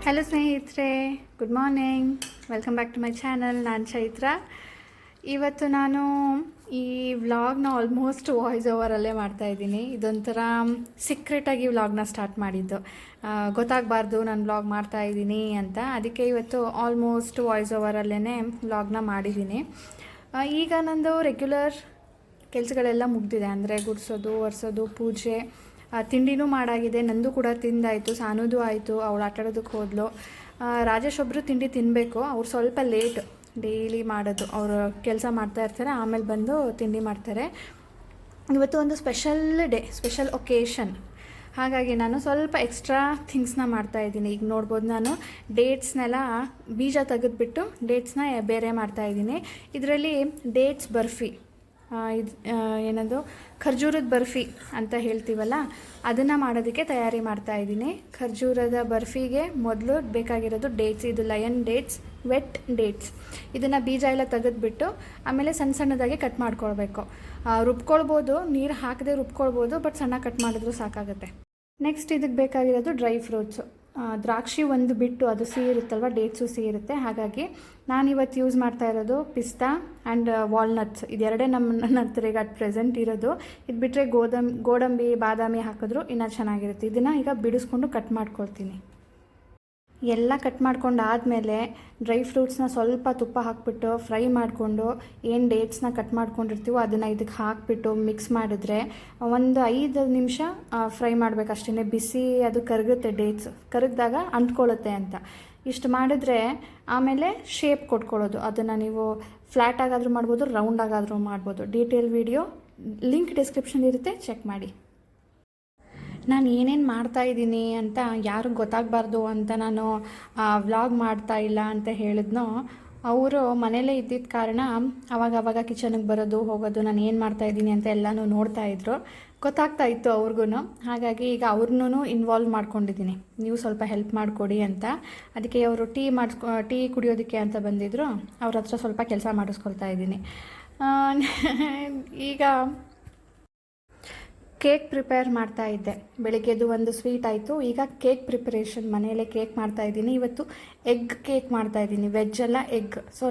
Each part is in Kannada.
ಹಲೋ ಸ್ನೇಹಿತರೆ, good morning. Welcome back to my channel. ನಾನು ಚೈತ್ರ. ಇವತ್ತು ನಾನು ಈ ವ್ಲಾಗ್ನ ಆಲ್ಮೋಸ್ಟ್ ವಾಯ್ಸ್ ಓವರಲ್ಲೇ ಮಾಡ್ತಾಯಿದ್ದೀನಿ. ಇದೊಂಥರ ಸೀಕ್ರೆಟಾಗಿ ವ್ಲಾಗ್ನ ಸ್ಟಾರ್ಟ್ ಮಾಡಿದ್ದು, ಗೊತ್ತಾಗಬಾರ್ದು ನಾನು ವ್ಲಾಗ್ ಮಾಡ್ತಾಯಿದ್ದೀನಿ ಅಂತ. ಅದಕ್ಕೆ ಇವತ್ತು ಆಲ್ಮೋಸ್ಟ್ ವಾಯ್ಸ್ ಓವರಲ್ಲೇ ವ್ಲಾಗ್ನ ಮಾಡಿದ್ದೀನಿ. ಈಗ ನಂದು ರೆಗ್ಯುಲರ್ ಕೆಲಸಗಳೆಲ್ಲ ಮುಗ್ದಿದೆ. ಅಂದರೆ ಗುಡಿಸೋದು, ಒರೆಸೋದು, ಪೂಜೆ, ತಿಂಡಿನೂ ಮಾಡಾಗಿದೆ. ನಂದು ಕೂಡ ತಿಂದಾಯಿತು, ಸಾನುದು ಆಯಿತು. ಅವಳು ಆಟಾಡೋದಕ್ಕೆ ಹೋದ್ಲು. ರಾಜೇಶ್ ಒಬ್ಬರು ತಿಂಡಿ ತಿನ್ನಬೇಕು. ಅವ್ರು ಸ್ವಲ್ಪ ಲೇಟ್ ಡೈಲಿ ಮಾಡೋದು. ಅವರು ಕೆಲಸ ಮಾಡ್ತಾ ಇರ್ತಾರೆ, ಆಮೇಲೆ ಬಂದು ತಿಂಡಿ ಮಾಡ್ತಾರೆ. ಇವತ್ತು ಒಂದು ಸ್ಪೆಷಲ್ ಡೇ, ಸ್ಪೆಷಲ್ ಒಕೇಶನ್. ಹಾಗಾಗಿ ನಾನು ಸ್ವಲ್ಪ ಎಕ್ಸ್ಟ್ರಾ ಥಿಂಗ್ಸ್ನ ಮಾಡ್ತಾಯಿದ್ದೀನಿ. ಈಗ ನೋಡ್ಬೋದು, ನಾನು ಡೇಟ್ಸ್ನೆಲ್ಲ ಬೀಜ ತೆಗೆದುಬಿಟ್ಟು ಡೇಟ್ಸ್ನ ಬೇರೆ ಮಾಡ್ತಾಯಿದ್ದೀನಿ. ಇದರಲ್ಲಿ ಡೇಟ್ಸ್ ಬರ್ಫಿ, ಇದು ಏನದು ಖರ್ಜೂರದ ಬರ್ಫಿ ಅಂತ ಹೇಳ್ತೀವಲ್ಲ, ಅದನ್ನು ಮಾಡೋದಕ್ಕೆ ತಯಾರಿ ಮಾಡ್ತಾಯಿದ್ದೀನಿ. ಖರ್ಜೂರದ ಬರ್ಫಿಗೆ ಮೊದಲು ಬೇಕಾಗಿರೋದು ಡೇಟ್ಸ್. ಇದು ಲಯನ್ ಡೇಟ್ಸ್, ವೆಟ್ ಡೇಟ್ಸ್. ಇದನ್ನು ಬೀಜ ಎಲ್ಲ ತೆಗೆದುಬಿಟ್ಟು ಆಮೇಲೆ ಸಣ್ಣ ಸಣ್ಣದಾಗಿ ಕಟ್ ಮಾಡ್ಕೊಳ್ಬೇಕು. ರುಬ್ಕೊಳ್ಬೋದು, ನೀರು ಹಾಕದೆ ರುಬ್ಕೊಳ್ಬೋದು, ಬಟ್ ಸಣ್ಣ ಕಟ್ ಮಾಡಿದ್ರೂ ಸಾಕಾಗುತ್ತೆ. ನೆಕ್ಸ್ಟ್ ಇದಕ್ಕೆ ಬೇಕಾಗಿರೋದು ಡ್ರೈ ಫ್ರೂಟ್ಸು. ದ್ರಾಕ್ಷಿ ಒಂದು ಬಿಟ್ಟು ಅದು ಸಿಹಿ ಇರುತ್ತಲ್ವ, ಡೇಟ್ಸು ಸಿಹಿ ಇರುತ್ತೆ. ಹಾಗಾಗಿ ನಾನಿವತ್ತು ಯೂಸ್ ಮಾಡ್ತಾ ಇರೋದು ಪಿಸ್ತಾ ಆ್ಯಂಡ್ ವಾಲ್ನಟ್ಸ್. ಇದೆರಡೇ ನನ್ನ ಹತ್ರ ಈಗ ಅಟ್ ಪ್ರೆಸೆಂಟ್ ಇರೋದು. ಇದು ಬಿಟ್ಟರೆ ಗೋಡಂಬಿ, ಬಾದಾಮಿ ಹಾಕಿದ್ರು ಇನ್ನೂ ಚೆನ್ನಾಗಿರುತ್ತೆ. ಇದನ್ನು ಈಗ ಬಿಡಿಸ್ಕೊಂಡು ಕಟ್ ಮಾಡ್ಕೊಳ್ತೀನಿ. ಎಲ್ಲ ಕಟ್ ಮಾಡ್ಕೊಂಡು ಆದಮೇಲೆ ಡ್ರೈ ಫ್ರೂಟ್ಸ್ನ ಸ್ವಲ್ಪ ತುಪ್ಪ ಹಾಕಿಬಿಟ್ಟು ಫ್ರೈ ಮಾಡಿಕೊಂಡು, ಏನು ಡೇಟ್ಸ್ನ ಕಟ್ ಮಾಡ್ಕೊಂಡಿರ್ತೀವೋ ಅದನ್ನು ಇದಕ್ಕೆ ಹಾಕಿಬಿಟ್ಟು ಮಿಕ್ಸ್ ಮಾಡಿದ್ರೆ ಒಂದು 5 ನಿಮಿಷ ಫ್ರೈ ಮಾಡಬೇಕು ಅಷ್ಟೇ. ಬಿಸಿ ಅದು ಕರಗುತ್ತೆ, ಡೇಟ್ಸ್ ಕರಗಿದಾಗ ಅಂಟ್ಕೊಳ್ಳುತ್ತೆ ಅಂತ. ಇಷ್ಟು ಮಾಡಿದ್ರೆ ಆಮೇಲೆ ಶೇಪ್ ಕೊಟ್ಕೊಳ್ಳೋದು. ಅದನ್ನು ನೀವು ಫ್ಲ್ಯಾಟ್ ಆಗಾದರೂ ಮಾಡ್ಬೋದು, ರೌಂಡ್ ಆಗಾದರೂ ಮಾಡ್ಬೋದು. ಡೀಟೇಲ್ ವಿಡಿಯೋ ಲಿಂಕ್ ಡಿಸ್ಕ್ರಿಪ್ಷನ್ ಇರುತ್ತೆ, ಚೆಕ್ ಮಾಡಿ. ನಾನು ಏನೇನು ಮಾಡ್ತಾಯಿದ್ದೀನಿ ಅಂತ ಯಾರಿಗೂ ಗೊತ್ತಾಗಬಾರ್ದು ಅಂತ ನಾನು ವ್ಲಾಗ್ ಮಾಡ್ತಾಯಿಲ್ಲ ಅಂತ ಹೇಳಿದ್ನೋ, ಅವರು ಮನೇಲೇ ಇದ್ದಿದ್ದ ಕಾರಣ ಅವಾಗವಾಗ ಕಿಚನ್ಗೆ ಬರೋದು ಹೋಗೋದು, ನಾನು ಏನು ಮಾಡ್ತಾಯಿದ್ದೀನಿ ಅಂತ ಎಲ್ಲನೂ ನೋಡ್ತಾಯಿದ್ರು. ಗೊತ್ತಾಗ್ತಾ ಇತ್ತು ಅವ್ರಿಗೂ. ಹಾಗಾಗಿ ಈಗ ಅವ್ರನ್ನೂ ಇನ್ವಾಲ್ವ್ ಮಾಡ್ಕೊಂಡಿದ್ದೀನಿ, ನೀವು ಸ್ವಲ್ಪ ಹೆಲ್ಪ್ ಮಾಡಿಕೊಡಿ ಅಂತ. ಅದಕ್ಕೆ ಅವರು ಟೀ ಕುಡಿಯೋದಕ್ಕೆ ಅಂತ ಬಂದಿದ್ದರು. ಅವ್ರ ಹತ್ರ ಸ್ವಲ್ಪ ಕೆಲಸ ಮಾಡಿಸ್ಕೊಳ್ತಾ ಇದ್ದೀನಿ. ಈಗ ಕೇಕ್ ಪ್ರಿಪೇರ್ ಮಾಡ್ತಾಯಿದ್ದೆ. ಬೆಳಗ್ಗೆದು ಒಂದು ಸ್ವೀಟ್ ಆಯಿತು. ಈಗ ಕೇಕ್ ಪ್ರಿಪರೇಷನ್, ಮನೆಯಲ್ಲೇ ಕೇಕ್ ಮಾಡ್ತಾಯಿದ್ದೀನಿ. ಇವತ್ತು ಎಗ್ ಕೇಕ್ ಮಾಡ್ತಾಯಿದ್ದೀನಿ, ವೆಜ್ ಅಲ್ಲ ಎಗ್. ಸೊ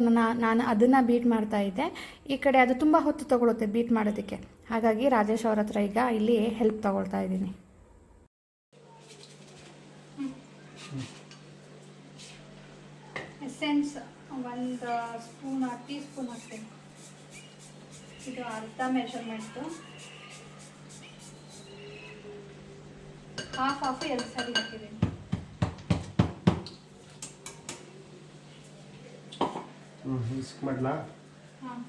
ನಾನು ಅದನ್ನು ಬೀಟ್ ಮಾಡ್ತಾಯಿದ್ದೆ. ಈ ಕಡೆ ಅದು ತುಂಬ ಹೊತ್ತು ತೊಗೊಳುತ್ತೆ ಬೀಟ್ ಮಾಡೋದಕ್ಕೆ. ಹಾಗಾಗಿ ರಾಜೇಶ್ ಅವ್ರ ಹತ್ರ ಈಗ ಇಲ್ಲಿ ಹೆಲ್ಪ್ ತೊಗೊಳ್ತಾ ಇದ್ದೀನಿ. ಎಸೆನ್ಸ್ ಒಂದು ಟೀ ಸ್ಪೂನ್ ಹಾಕ್ತೀನಿ. ಇದು ಅರ್ಧ ಮೆಷರ್ಮೆಂಟು. ಹಾಫ್ 2 ಸರಿ ಹಾಕಿದ್ದೀನಿ. ಹಾಂ,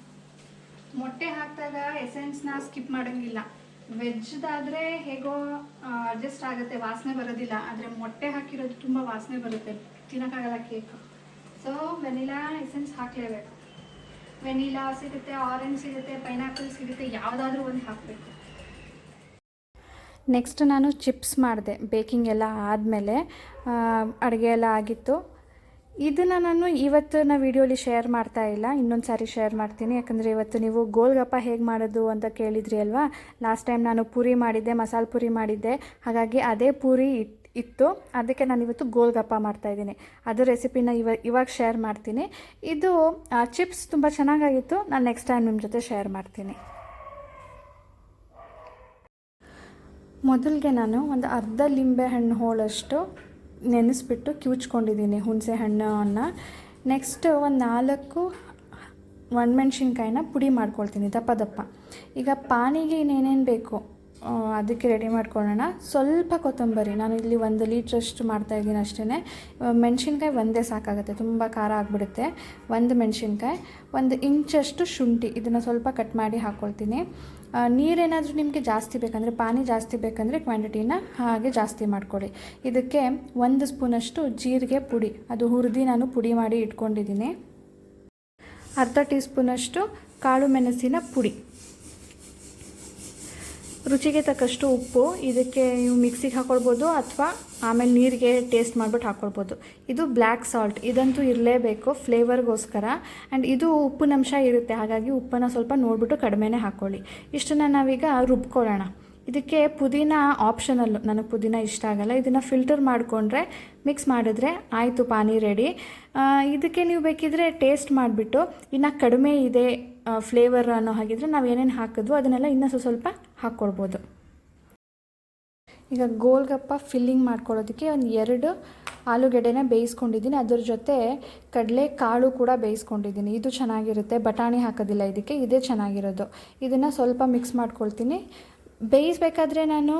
ಮೊಟ್ಟೆ ಹಾಕಿದಾಗ ಎಸೆನ್ಸ್ನ ಸ್ಕಿಪ್ ಮಾಡೋಂಗಿಲ್ಲ. ವೆಜ್ದಾದರೆ ಹೇಗೋ ಅಡ್ಜಸ್ಟ್ ಆಗುತ್ತೆ, ವಾಸನೆ ಬರೋದಿಲ್ಲ. ಆದರೆ ಮೊಟ್ಟೆ ಹಾಕಿರೋದು ತುಂಬ ವಾಸನೆ ಬರುತ್ತೆ, ತಿನ್ನೋಕ್ಕಾಗಲ್ಲ ಕೇಕ್. ಸೊ ವೆನಿಲಾ ಎಸೆನ್ಸ್ ಹಾಕಲೇಬೇಕು. ವೆನಿಲಾ ಸಿಗುತ್ತೆ, ಆರೆಂಜ್ ಸಿಗುತ್ತೆ, ಪೈನಾಪಲ್ ಸಿಗುತ್ತೆ, ಯಾವುದಾದ್ರೂ ಒಂದು ಹಾಕಬೇಕು. ನೆಕ್ಸ್ಟ್ ನಾನು ಚಿಪ್ಸ್ ಮಾಡಿದೆ. ಬೇಕಿಂಗ್ ಎಲ್ಲ ಆದಮೇಲೆ ಅಡುಗೆ ಎಲ್ಲ ಆಗಿತ್ತು. ಇದನ್ನು ನಾನು ಇವತ್ತಿನ ವೀಡಿಯೋಲಿ ಶೇರ್ ಮಾಡ್ತಾ ಇಲ್ಲ, ಇನ್ನೊಂದು ಸಾರಿ ಶೇರ್ ಮಾಡ್ತೀನಿ. ಯಾಕಂದರೆ ಇವತ್ತು ನೀವು ಗೋಲ್ಗಪ್ಪ ಹೇಗೆ ಮಾಡೋದು ಅಂತ ಕೇಳಿದ್ರಿ ಅಲ್ವಾ. ಲಾಸ್ಟ್ ಟೈಮ್ ನಾನು ಪೂರಿ ಮಾಡಿದ್ದೆ, ಮಸಾಲ ಪೂರಿ ಮಾಡಿದ್ದೆ. ಹಾಗಾಗಿ ಅದೇ ಪೂರಿ ಇತ್ತು, ಅದಕ್ಕೆ ನಾನು ಇವತ್ತು ಗೋಲ್ಗಪ್ಪ ಮಾಡ್ತಾಯಿದ್ದೀನಿ. ಅದು ರೆಸಿಪಿನ ಇವಾಗ ಶೇರ್ ಮಾಡ್ತೀನಿ. ಇದು ಚಿಪ್ಸ್ ತುಂಬ ಚೆನ್ನಾಗಾಗಿತ್ತು. ನಾನು ನೆಕ್ಸ್ಟ್ ಟೈಮ್ ನಿಮ್ಮ ಜೊತೆ ಶೇರ್ ಮಾಡ್ತೀನಿ. ಮೊದಲಿಗೆ ನಾನು ಒಂದು ಅರ್ಧ ಲಿಂಬೆ ಹಣ್ಣು ಹೋಳಷ್ಟು ನೆನೆಸ್ಬಿಟ್ಟು ಕಿವುಚ್ಕೊಂಡಿದ್ದೀನಿ, ಹುಣಸೆ ಹಣ್ಣನ್ನು. ನೆಕ್ಸ್ಟ್ ಒಂದು 4 ಒಣಮೆಣ್ಸಿನ್ಕಾಯಿನ ಪುಡಿ ಮಾಡ್ಕೊಳ್ತೀನಿ ದಪ್ಪ ದಪ್ಪ. ಈಗ ಪಾನಿಗೆ ಇನ್ನೇನೇನು ಬೇಕು ಅದಕ್ಕೆ ರೆಡಿ ಮಾಡ್ಕೊಳ್ಳೋಣ. ಸ್ವಲ್ಪ ಕೊತ್ತಂಬರಿ, ನಾನು ಇಲ್ಲಿ 1 ಲೀಟ್ರಷ್ಟು ಮಾಡ್ತಾಯಿದ್ದೀನಿ ಅಷ್ಟೇ. ಮೆಣಸಿನ್ಕಾಯಿ ಒಂದೇ ಸಾಕಾಗುತ್ತೆ, ತುಂಬ ಖಾರ ಆಗಿಬಿಡುತ್ತೆ. 1 ಮೆಣಸಿನ್ಕಾಯಿ, 1 ಇಂಚಷ್ಟು ಶುಂಠಿ, ಇದನ್ನು ಸ್ವಲ್ಪ ಕಟ್ ಮಾಡಿ ಹಾಕ್ಕೊಳ್ತೀನಿ. ನೀರೇನಾದರೂ ನಿಮಗೆ ಜಾಸ್ತಿ ಬೇಕಂದರೆ, ಪಾನಿ ಜಾಸ್ತಿ ಬೇಕಂದರೆ ಕ್ವಾಂಟಿಟಿನ ಹಾಗೆ ಜಾಸ್ತಿ ಮಾಡ್ಕೊಳ್ಳಿ. ಇದಕ್ಕೆ 1 ಸ್ಪೂನಷ್ಟು ಜೀರಿಗೆ ಪುಡಿ, ಅದು ಹುರಿದು ನಾನು ಪುಡಿ ಮಾಡಿ ಇಟ್ಕೊಂಡಿದ್ದೀನಿ. ಅರ್ಧ ಟೀ ಸ್ಪೂನಷ್ಟು ಕಾಳು ಮೆಣಸಿನ ಪುಡಿ, ರುಚಿಗೆ ತಕ್ಕಷ್ಟು ಉಪ್ಪು. ಇದಕ್ಕೆ ನೀವು ಮಿಕ್ಸಿಗೆ ಹಾಕ್ಕೊಳ್ಬೋದು ಅಥವಾ ಆಮೇಲೆ ನೀರಿಗೆ ಟೇಸ್ಟ್ ಮಾಡಿಬಿಟ್ಟು ಹಾಕ್ಕೊಳ್ಬೋದು. ಇದು ಬ್ಲ್ಯಾಕ್ ಸಾಲ್ಟ್, ಇದಂತೂ ಇರಲೇಬೇಕು ಫ್ಲೇವರ್ಗೋಸ್ಕರ. ಆ್ಯಂಡ್ ಇದು ಉಪ್ಪಿನಂಶ ಇರುತ್ತೆ, ಹಾಗಾಗಿ ಉಪ್ಪನ್ನು ಸ್ವಲ್ಪ ನೋಡಿಬಿಟ್ಟು ಕಡಿಮೆನೇ ಹಾಕ್ಕೊಳ್ಳಿ. ಇಷ್ಟನ್ನು ನಾವೀಗ ರುಬ್ಕೊಳ್ಳೋಣ. ಇದಕ್ಕೆ ಪುದೀನ ಆಪ್ಷನಲ್ಲು, ನನಗೆ ಪುದೀನ ಇಷ್ಟ ಆಗಲ್ಲ. ಇದನ್ನು ಫಿಲ್ಟರ್ ಮಾಡಿಕೊಂಡ್ರೆ ಮಿಕ್ಸ್ ಮಾಡಿದ್ರೆ ಆಯಿತು, ಪಾನಿ ರೆಡಿ. ಇದಕ್ಕೆ ನೀವು ಬೇಕಿದ್ರೆ ಟೇಸ್ಟ್ ಮಾಡಿಬಿಟ್ಟು ಇನ್ನು ಕಡಿಮೆ ಇದೆ ಫ್ಲೇವರ್ ಅನ್ನೋ ಹಾಗಿದ್ರೆ ನಾವು ಏನೇನು ಹಾಕಿದ್ವು ಅದನ್ನೆಲ್ಲ ಇನ್ನೂ ಸ್ವಲ್ಪ ಹಾಕ್ಕೊಳ್ಬೋದು. ಈಗ ಗೋಲ್ಗಪ್ಪ ಫಿಲ್ಲಿಂಗ್ ಮಾಡ್ಕೊಳ್ಳೋದಕ್ಕೆ ಒಂದು 2 ಆಲೂಗೆಡ್ಡೆನ ಬೇಯಿಸ್ಕೊಂಡಿದ್ದೀನಿ. ಅದ್ರ ಜೊತೆ ಕಡಲೆ ಕಾಳು ಕೂಡ ಬೇಯಿಸ್ಕೊಂಡಿದ್ದೀನಿ. ಇದು ಚೆನ್ನಾಗಿರುತ್ತೆ, ಬಟಾಣಿ ಹಾಕೋದಿಲ್ಲ ಇದಕ್ಕೆ, ಇದೇ ಚೆನ್ನಾಗಿರೋದು. ಇದನ್ನು ಸ್ವಲ್ಪ ಮಿಕ್ಸ್ ಮಾಡ್ಕೊಳ್ತೀನಿ. ಬೇಯಿಸಬೇಕಾದ್ರೆ ನಾನು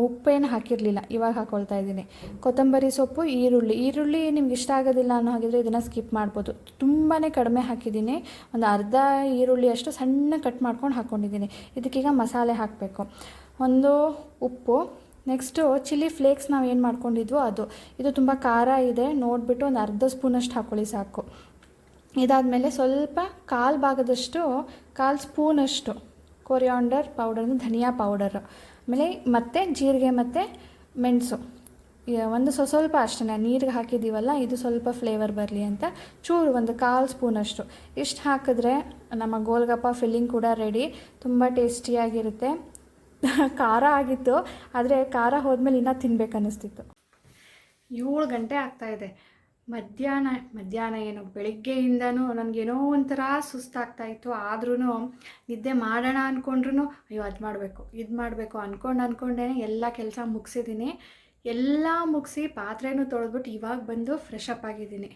ಉಪ್ಪೇನು ಹಾಕಿರಲಿಲ್ಲ, ಇವಾಗ ಹಾಕ್ಕೊಳ್ತಾ ಇದ್ದೀನಿ. ಕೊತ್ತಂಬರಿ ಸೊಪ್ಪು, ಈರುಳ್ಳಿ ನಿಮ್ಗೆ ಇಷ್ಟ ಆಗೋದಿಲ್ಲ ಅನ್ನೋ ಹಾಗಿದ್ರೆ ಇದನ್ನು ಸ್ಕಿಪ್ ಮಾಡ್ಬೋದು. ತುಂಬಾ ಕಡಿಮೆ ಹಾಕಿದ್ದೀನಿ, ಒಂದು ಅರ್ಧ ಈರುಳ್ಳಿ ಅಷ್ಟು ಸಣ್ಣ ಕಟ್ ಮಾಡ್ಕೊಂಡು ಹಾಕ್ಕೊಂಡಿದ್ದೀನಿ. ಇದಕ್ಕೀಗ ಮಸಾಲೆ ಹಾಕಬೇಕು. ಒಂದು ಉಪ್ಪು, ನೆಕ್ಸ್ಟು ಚಿಲ್ಲಿ ಫ್ಲೇಕ್ಸ್ ನಾವು ಏನು ಮಾಡ್ಕೊಂಡಿದ್ವೋ ಅದು. ಇದು ತುಂಬ ಖಾರ ಇದೆ, ನೋಡಿಬಿಟ್ಟು ಒಂದು ಅರ್ಧ ಸ್ಪೂನಷ್ಟು ಹಾಕ್ಕೊಳ್ಳಿ ಸಾಕು. ಇದಾದಮೇಲೆ ಸ್ವಲ್ಪ ಕಾಲು ಸ್ಪೂನಷ್ಟು ಕೊರಿಯಾಂಡರ್ ಪೌಡರ್, ಧನಿಯಾ ಪೌಡರು, ಆಮೇಲೆ ಮತ್ತು ಜೀರಿಗೆ ಮತ್ತು ಮೆಣಸು ಒಂದು ಸ್ವಲ್ಪ ಅಷ್ಟೇ, ನೀರಿಗೆ ಹಾಕಿದ್ದೀವಲ್ಲ ಇದು ಸ್ವಲ್ಪ ಫ್ಲೇವರ್ ಬರಲಿ ಅಂತ ಚೂರು ಒಂದು ಕಾಲು ಸ್ಪೂನಷ್ಟು. ಇಷ್ಟು ಹಾಕಿದ್ರೆ ನಮ್ಮ ಗೋಲ್ಗಪ್ಪ ಫಿಲ್ಲಿಂಗ್ ಕೂಡ ರೆಡಿ. ತುಂಬ ಟೇಸ್ಟಿಯಾಗಿರುತ್ತೆ. ಖಾರ ಆಗಿತ್ತು, ಆದರೆ ಖಾರ ಹೋದ್ಮೇಲೆ ಇನ್ನೂ ತಿನ್ಬೇಕು ಅನ್ನಿಸ್ತಿತ್ತು. 7 ಗಂಟೆ ಆಗ್ತಾಯಿದೆ. ಮಧ್ಯಾಹ್ನ ಏನು ಬೆಳಿಗ್ಗೆಯಿಂದನೂ ನನಗೇನೋ ಒಂಥರ ಸುಸ್ತಾಗ್ತಾಯಿತ್ತು. ಆದ್ರೂ ನಿದ್ದೆ ಮಾಡೋಣ ಅಂದ್ಕೊಂಡ್ರೂ ಅಯ್ಯೋ ಅದು ಮಾಡಬೇಕು ಇದು ಮಾಡಬೇಕು ಅಂದ್ಕೊಂಡೇ ಎಲ್ಲ ಕೆಲಸ ಮುಗಿಸಿದ್ದೀನಿ. ಎಲ್ಲ ಮುಗಿಸಿ ಪಾತ್ರೆನೂ ತೊಳೆದ್ಬಿಟ್ಟು ಇವಾಗ ಬಂದು ಫ್ರೆಶ್ ಅಪ್ ಆಗಿದ್ದೀನಿ.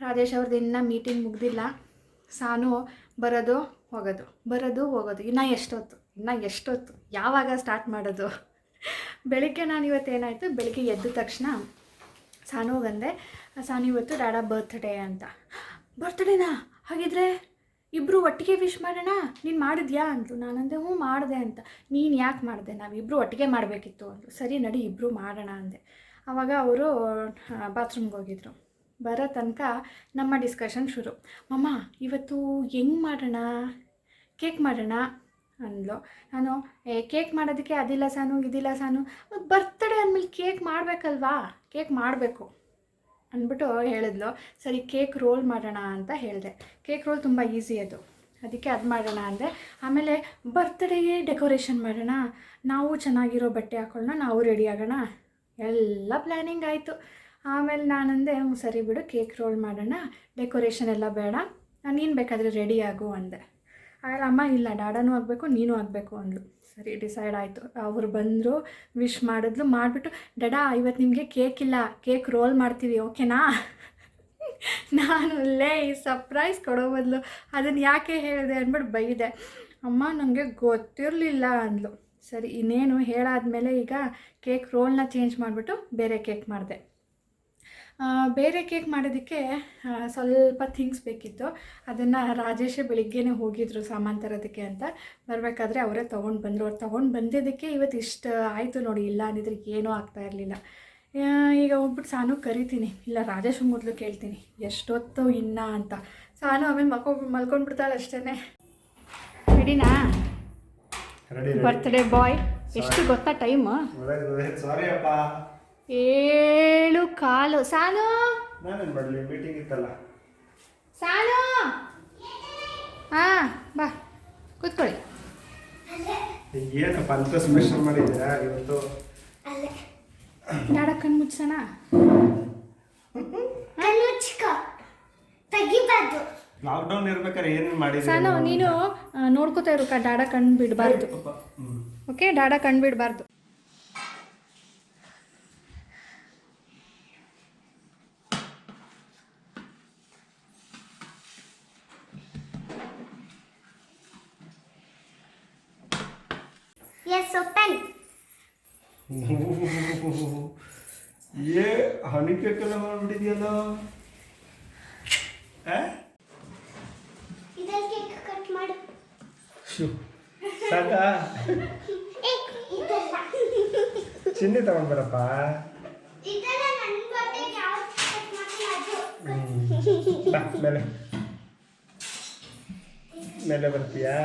ರಾಜೇಶ್ ಅವ್ರದ್ದು ಇನ್ನೂ ಮೀಟಿಂಗ್ ಮುಗ್ದಿಲ್ಲ. ಸಾನು ಬರೋದು ಹೋಗೋದು ಇನ್ನೂ ಎಷ್ಟೊತ್ತು ಯಾವಾಗ ಸ್ಟಾರ್ಟ್ ಮಾಡೋದು? ಬೆಳಿಗ್ಗೆ ನಾನು ಇವತ್ತೇನಾಯಿತು, ಬೆಳಿಗ್ಗೆ ಎದ್ದ ತಕ್ಷಣ ಸಾನುಗಂದೆ, ಸಾನು ಇವತ್ತು ಡಾಡಾ ಬರ್ತ್ಡೇ ಅಂತ. ಬರ್ತ್ಡೇನಾ? ಹಾಗಿದ್ರೆ ಇಬ್ಬರು ಒಟ್ಟಿಗೆ ವಿಶ್ ಮಾಡೋಣ, ನೀನು ಮಾಡಿದ್ಯಾ ಅಂತು. ನಾನಂದೆ ಹ್ಞೂ ಮಾಡಿದೆ ಅಂತ. ನೀನು ಯಾಕೆ ಮಾಡಿದೆ, ನಾವಿಬ್ಬರು ಒಟ್ಟಿಗೆ ಮಾಡಬೇಕಿತ್ತು ಅಂದರು. ಸರಿ ನಡಿ ಇಬ್ಬರು ಮಾಡೋಣ ಅಂದೆ. ಆವಾಗ ಅವರು ಬಾತ್ರೂಮ್ಗೆ ಹೋಗಿದ್ರು. ಬರೋ ತನಕ ನಮ್ಮ ಡಿಸ್ಕಷನ್ ಶುರು. ಮಮ್ಮ ಇವತ್ತು ಹೆಂಗೆ ಮಾಡೋಣ, ಕೇಕ್ ಮಾಡೋಣ ಅಂದ್ಲು. ನಾನು ಕೇಕ್ ಮಾಡೋದಕ್ಕೆ ಅದಿಲ್ಲ ಸಾನು ಇದಿಲ್ಲ ಸಾನು, ಬರ್ತ್ಡೇ ಅಂದಮೇಲೆ ಕೇಕ್ ಮಾಡಬೇಕಲ್ವಾ, ಕೇಕ್ ಮಾಡಬೇಕು ಅಂದ್ಬಿಟ್ಟು ಹೇಳಿದ್ಲು. ಸರಿ ಕೇಕ್ ರೋಲ್ ಮಾಡೋಣ ಅಂತ ಹೇಳಿದೆ. ಕೇಕ್ ರೋಲ್ ತುಂಬ ಈಸಿ ಅದಕ್ಕೆ ಅದು ಮಾಡೋಣ ಅಂದೆ. ಆಮೇಲೆ ಬರ್ತ್ಡೇಗೆ ಡೆಕೋರೇಷನ್ ಮಾಡೋಣ, ನಾವು ಚೆನ್ನಾಗಿರೋ ಬಟ್ಟೆ ಹಾಕೊಳ್ಳೋಣ, ನಾವು ರೆಡಿ ಆಗೋಣ, ಎಲ್ಲ ಪ್ಲ್ಯಾನಿಂಗ್ ಆಯಿತು. ಆಮೇಲೆ ನಾನಂದೆ ಸರಿ ಬಿಡು ಕೇಕ್ ರೋಲ್ ಮಾಡೋಣ, ಡೆಕೋರೇಷನ್ ಎಲ್ಲ ಬೇಡ, ನೀನು ಬೇಕಾದರೆ ರೆಡಿ ಆಗು ಅಂದೆ. ಆಮೇಲೆ ಅಮ್ಮ ಇಲ್ಲ ಡಾಡಾನೂ ಆಗಬೇಕು ನೀನು ಆಗಬೇಕು ಅಂದ್ಲು. ಸರಿ ಡಿಸೈಡ್ ಆಯಿತು. ಅವರು ಬಂದರು, ವಿಶ್ ಮಾಡಿಬಿಟ್ಟು ಡಾಡಾ ಇವತ್ತು ನಿಮಗೆ ಕೇಕ್ ಇಲ್ಲ, ಕೇಕ್ ರೋಲ್ ಮಾಡ್ತೀವಿ ಓಕೆನಾ? ನಾನು ಈ ಸರ್ಪ್ರೈಸ್ ಕೊಡೋ ಬದಲು ಅದನ್ನು ಯಾಕೆ ಹೇಳಿದೆ ಅಂದ್ಬಿಟ್ಟು ಬೈದೆ. ಅಮ್ಮ ನನಗೆ ಗೊತ್ತಿರಲಿಲ್ಲ ಅಂದ್ಲು. ಸರಿ ಇನ್ನೇನು ಹೇಳಾದ್ಮೇಲೆ ಈಗ ಕೇಕ್ ರೋಲ್ನ ಚೇಂಜ್ ಮಾಡಿಬಿಟ್ಟು ಬೇರೆ ಕೇಕ್ ಮಾಡಿದೆ. ಬೇರೆ ಕೇಕ್ ಮಾಡೋದಕ್ಕೆ ಸ್ವಲ್ಪ ಥಿಂಗ್ಸ್ ಬೇಕಿತ್ತು. ಅದನ್ನು ರಾಜೇಶೇ ಬೆಳಿಗ್ಗೆನೇ ಹೋಗಿದ್ರು ಸಾಮಾನು ತರೋದಕ್ಕೆ ಅಂತ. ಬರಬೇಕಾದ್ರೆ ಅವರೇ ತೊಗೊಂಡು ಬಂದರು. ಅವ್ರು ತೊಗೊಂಡು ಬಂದಿದ್ದಕ್ಕೆ ಇವತ್ತು ಇಷ್ಟು ಆಯಿತು ನೋಡಿ, ಇಲ್ಲ ಅಂದಿದ್ರೆ ಏನೂ ಆಗ್ತಾಯಿರಲಿಲ್ಲ. ಈಗ ಹೋಗ್ಬಿಟ್ಟು ಸಾನು ಕರಿತೀನಿ, ಇಲ್ಲ ರಾಜೇಶ್ ಮೊದಲು ಕೇಳ್ತೀನಿ ಎಷ್ಟೊತ್ತು ಇನ್ನೂ ಅಂತ. ಸಾನು ಆಮೇಲೆ ಮಲ್ಕೊಂಡ್ಬಿಡ್ತಾಳೆ ಅಷ್ಟೇ. ರೆಡಿನಾ ಬರ್ತ್ಡೇ ಬಾಯ್? ಎಷ್ಟು ಗೊತ್ತಾ ಟೈಮು? 7:15. ಸಾನು ಮೀಟಿಂಗ್ ಇತ್ತಲ್ಲ. ಸಾನು ಹಾಂ ಬಾ ಕೂತ್ಕೊಳ್ಳಿ. ಏನಪ್ಪ ಅಂತ ಸ್ಪೆಷಲ್ ಮಾಡಿದ್ದೀರಾ ಇವತ್ತು? ನಾಡ ಕಣ್ಣು ಮುಚ್ಚೋಣ. ಲಾಕ್ಡೌನ್ ಇರ್ಬೇಕಾದ್ರೆ ಏನೇನು ಮಾಡಿದ್ದೀರಾ? ಸಾನು ನೀನು ನೋಡ್ಕೋತಾ ಇರು, ಡಾಡ ಕಣ್ಣು ಬಿಡಬಾರ್ದು. ಓಕೆ, ಡಾಡ ಕಣ್ಣು ಬಿಡಬಾರ್ದು. Yes, open. ये हनी केक ಎಲ್ಲ ಮಾಡ್ಬಿಟ್ಟಿದ್ಯಲ್ಲ. ಇದನ್ನ ಕೇಕ್ ಕಟ್ ಮಾಡು. ಸಾಕಾ? ಇದಲ್ಲ. ಚಿನ್ನಿ ತಗೊಂಡ್ಬರಪ್ಪ. ಇದನ್ನ ನನ್ನ ಬಟ್ಟೆಗೆ ಯಾವ ಕಟ್ ಮಾಡ್ತೀನಿ ಅದು. ಬಾ ಮೇಲೆ ಬರ್ತೀಯಾ?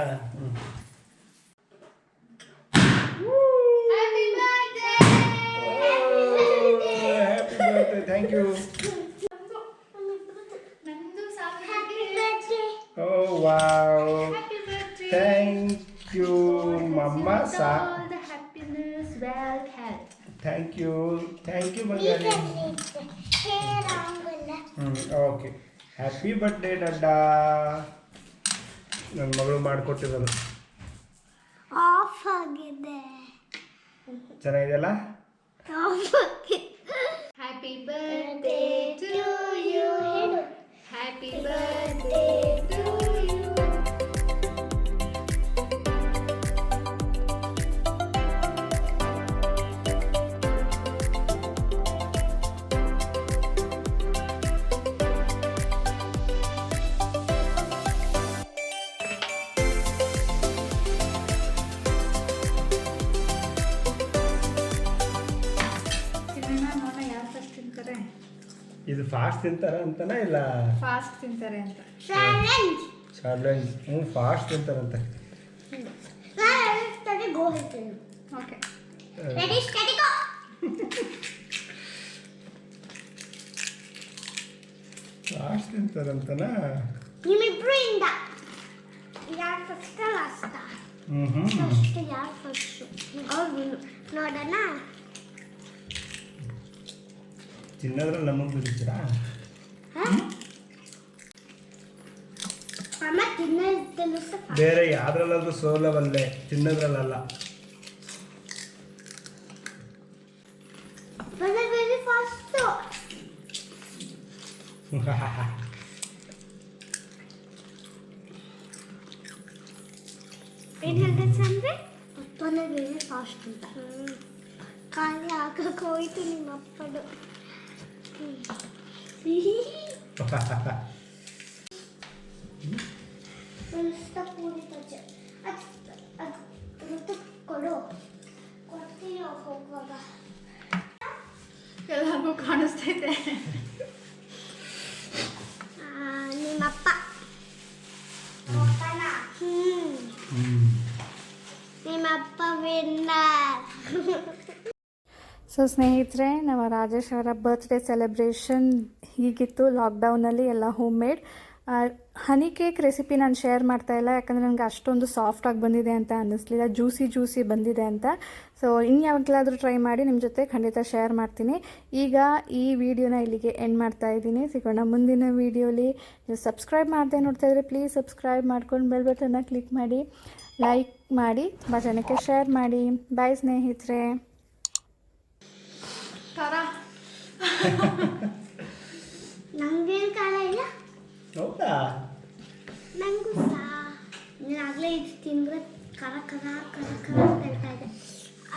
Thank you. Oh wow. Thank you, Mama. Happy well health. Thank you ಈ ಬಂಗಾರಿ. ಕಡೆ ಇಟ್ಟೆ. ಹೇರ್ ಆಂಗಲ್ಲ. ಓಕೆ ಹ್ಯಾಪಿ ಬರ್ಡೇ ಡಡ್ಡ. ನನ್ನ ಮಗಳು ಮಾಡಿಕೊಟ್ಟಿರೋದು ಆಫ್ ಆಗಿದೆ. ಚೆನ್ನಾಗಿದೆಯಲ್ಲ. ಆಫ್ ಆಗಿದೆ. Happy birthday to you. ಹೇಳು. Happy birthday to you. ನೋಡೋಣ ಯಾರು ಫಸ್ಟ್ ತಿಂತಾರೆ. ಇದು ಫಾಸ್ಟ್ ತಿಂತಾರ ಅಂತನಾ ಇಲ್ಲ ಫಾಸ್ಟ್ ತಿಂತಾರೆ ಅಂತ. ಚಾಲೆಂಜ್. ಚಾಲೆಂಜ್? ಫಾಸ್ಟ್ ತಿಂತಾರಂತೆ. ನಾನು ಸ್ಟಡಿ ಗೋ ಹೇಳ್ತೀನಿ. Okay ready steady go. Fast ತಿಂತಾರಂತನಾ? ನಿಮ್ಮಿಬ್ಬರಿಂದ ಯಾರು ಫಸ್ಟ್ ಲಾಸ್ಟ್? ಫಸ್ಟ್ ಯಾರು ಫಸ್ಟ್ ಅವ್ರು ನೋಡೋಣ. ತಿನ್ನೋದ್ರಲ್ಲಿ ನಮಗೆ ಬಿಡ್ತೀರಾ? ಅಮ್ಮ ತಿನ್ನೋದಲ್ಲೂ ಸಹ ಬೇರೆ ಯಾವ್ದ್ರಲ್ಲಾದ್ರೂ ಸೋಲವಲ್ಲೇ, ತಿನ್ನೋದ್ರಲ್ಲ. Very fast. ಏನು ಹೇಳ್ತಾರೆ ಅಂದರೆ ಅಪ್ಪನೇ ವೆರಿ ಫಾಸ್ಟ್ ಅಂತ. ಖಾಲಿ ಹಾಕಕ್ಕೆ ಹೋಯ್ತು ನಿಮ್ಮ ಅಪ್ಪದು. ಪೂರಿ ಪಚ್ಚ ಅದು ಕೊಡು. ಕೊಡ್ತೀನಿ ಹೋಗುವಾಗ. ಎಲ್ಲರಿಗೂ ಕಾಣಿಸ್ತೈತೆ. ನಿಮ್ಮಪ್ಪ ನಿಮ್ಮಪ್ಪ ವಿನ್ನರ್. ಸೊ ಸ್ನೇಹಿತರೆ, ನಮ್ಮ ರಾಜೇಶ್ ಅವರ ಬರ್ತ್ಡೇ ಸೆಲೆಬ್ರೇಷನ್ ಹೀಗಿತ್ತು. ಲಾಕ್ಡೌನಲ್ಲಿ ಎಲ್ಲ home made. Honey cake recipe ನಾನು ಶೇರ್ ಮಾಡ್ತಾಯಿಲ್ಲ, ಯಾಕಂದರೆ ನನಗೆ ಅಷ್ಟೊಂದು ಸಾಫ್ಟಾಗಿ ಬಂದಿದೆ ಅಂತ ಅನ್ನಿಸ್ಲಿಲ್ಲ, ಜ್ಯೂಸಿ ಬಂದಿದೆ ಅಂತ. ಸೊ ಇನ್ಯಾವಾಗಲಾದರೂ ಟ್ರೈ ಮಾಡಿ ನಿಮ್ಮ ಜೊತೆ ಖಂಡಿತ ಶೇರ್ ಮಾಡ್ತೀನಿ. ಈಗ ಈ ವಿಡಿಯೋನ ಇಲ್ಲಿಗೆ ಎಂಡ್ ಮಾಡ್ತಾ ಇದ್ದೀನಿ. ಸಿಗೋಣ ಮುಂದಿನ ವೀಡಿಯೋಲಿ. ನೀವು ಸಬ್ಸ್ಕ್ರೈಬ್ ಮಾಡದೆ ನೋಡ್ತಾ ಇದ್ರೆ ಪ್ಲೀಸ್ ಸಬ್ಸ್ಕ್ರೈಬ್ ಮಾಡ್ಕೊಂಡು ಬೆಲ್ ಬಟನ್ನ ಕ್ಲಿಕ್ ಮಾಡಿ, ಲೈಕ್ ಮಾಡಿ, ತುಂಬ ಜನಕ್ಕೆ ಶೇರ್ ಮಾಡಿ. ಬಾಯ್ ಸ್ನೇಹಿತರೆ. ನಂಗೇನು ಕಾಲ ಇಲ್ಲ. ಹೌದಾ? ನಂಗೂ ಸಹ ನೀನಾಗಲೇ ಇದು ತಿಂದರೆ ಕರ ಕರ ಕರ ಕರ ಅಂತ ಹೇಳ್ತಾ ಇದೆ.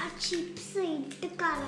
ಆ ಚಿಪ್ಸ್ ಇಟ್ಟು ಖಾರ.